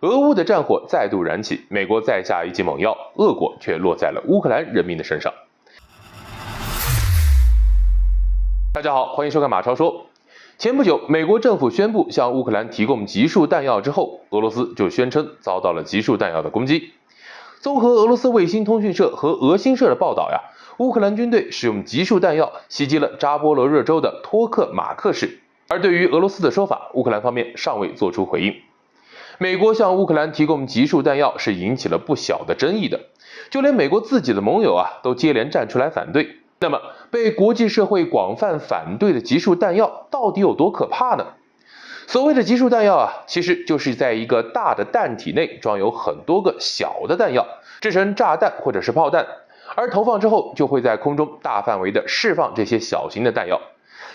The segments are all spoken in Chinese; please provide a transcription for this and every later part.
俄乌的战火再度燃起，美国再下一剂猛药，恶果却落在了乌克兰人民的身上。大家好，欢迎收看马超说。前不久，美国政府宣布向乌克兰提供集束弹药之后，俄罗斯就宣称遭到了集束弹药的攻击。综合俄罗斯卫星通讯社和俄新社的报道乌克兰军队使用集束弹药袭击了扎波罗热州的托克马克市。而对于俄罗斯的说法，乌克兰方面尚未做出回应。美国向乌克兰提供集束弹药是引起了不小的争议的，就连美国自己的盟友都接连站出来反对。那么被国际社会广泛反对的集束弹药到底有多可怕呢？所谓的集束弹药其实就是在一个大的弹体内装有很多个小的弹药，制成炸弹或者是炮弹，而投放之后就会在空中大范围的释放这些小型的弹药。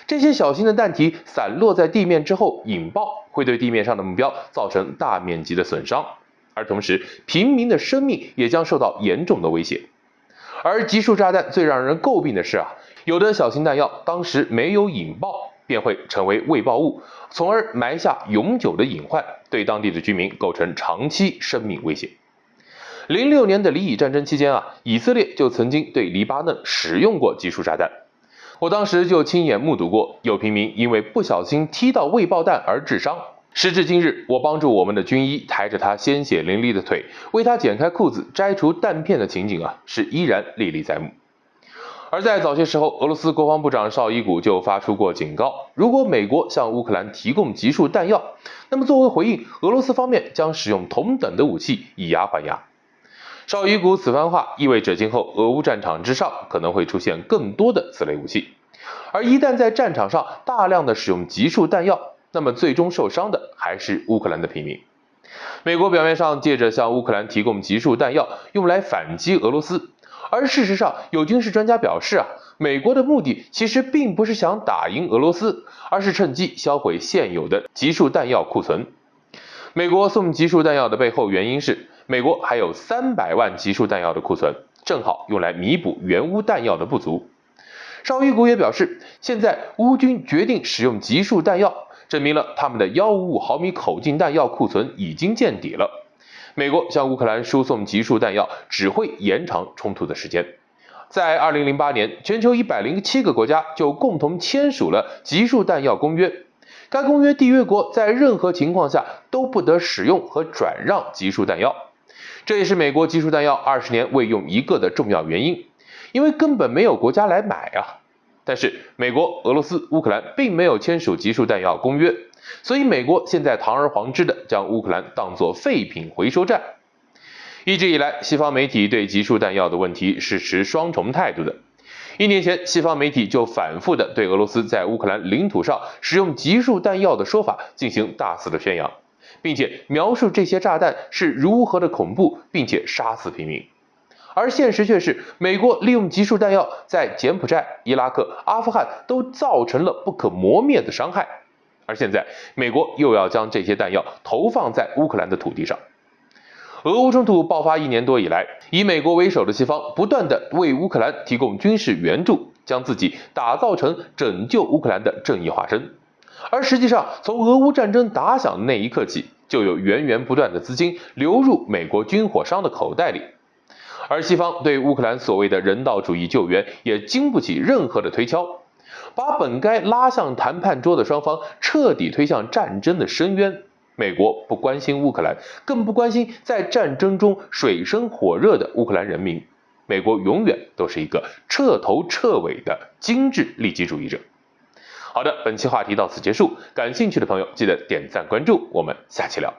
这些小型的弹体散落在地面之后引爆，会对地面上的目标造成大面积的损伤，而同时平民的生命也将受到严重的威胁。而集束炸弹最让人诟病的是有的小型弹药当时没有引爆，便会成为未爆物，从而埋下永久的隐患，对当地的居民构成长期生命威胁。06年的黎以战争期间以色列就曾经对黎巴嫩使用过集束炸弹。我当时就亲眼目睹过有平民因为不小心踢到未爆弹而致伤。时至今日，我帮助我们的军医抬着他鲜血淋漓的腿，为他剪开裤子摘除弹片的情景是依然历历在目。而在早些时候，俄罗斯国防部长绍伊古就发出过警告，如果美国向乌克兰提供集束弹药，那么作为回应，俄罗斯方面将使用同等的武器以牙还牙。绍伊古此番话意味着今后俄乌战场之上可能会出现更多的此类武器，而一旦在战场上大量的使用集束弹药，那么最终受伤的还是乌克兰的平民。美国表面上借着向乌克兰提供集束弹药用来反击俄罗斯，而事实上有军事专家表示美国的目的其实并不是想打赢俄罗斯，而是趁机销毁现有的集束弹药库存。美国送集束弹药的背后原因是，美国还有300万集束弹药的库存，正好用来弥补援乌弹药的不足。绍伊古也表示，现在乌军决定使用集束弹药，证明了他们的155毫米口径弹药库存已经见底了。美国向乌克兰输送集束弹药只会延长冲突的时间。在2008年，全球107个国家就共同签署了集束弹药公约。该公约缔约国在任何情况下都不得使用和转让集束弹药，这也是美国集束弹药20年未用一个的重要原因，因为根本没有国家来买但是美国、俄罗斯、乌克兰并没有签署集束弹药公约，所以美国现在堂而皇之的将乌克兰当作废品回收站。一直以来，西方媒体对集束弹药的问题是持双重态度的。1年前，西方媒体就反复的对俄罗斯在乌克兰领土上使用集束弹药的说法进行大肆的宣扬，并且描述这些炸弹是如何的恐怖，并且杀死平民。而现实却是，美国利用集束弹药在柬埔寨、伊拉克、阿富汗都造成了不可磨灭的伤害，而现在美国又要将这些弹药投放在乌克兰的土地上。俄乌冲突爆发1年多以来，以美国为首的西方不断地为乌克兰提供军事援助，将自己打造成拯救乌克兰的正义化身。而实际上，从俄乌战争打响的那一刻起，就有源源不断的资金流入美国军火商的口袋里。而西方对乌克兰所谓的人道主义救援也经不起任何的推敲，把本该拉向谈判桌的双方彻底推向战争的深渊。美国不关心乌克兰，更不关心在战争中水深火热的乌克兰人民。美国永远都是一个彻头彻尾的精致利己主义者。好的，本期话题到此结束，感兴趣的朋友记得点赞关注，我们下期聊。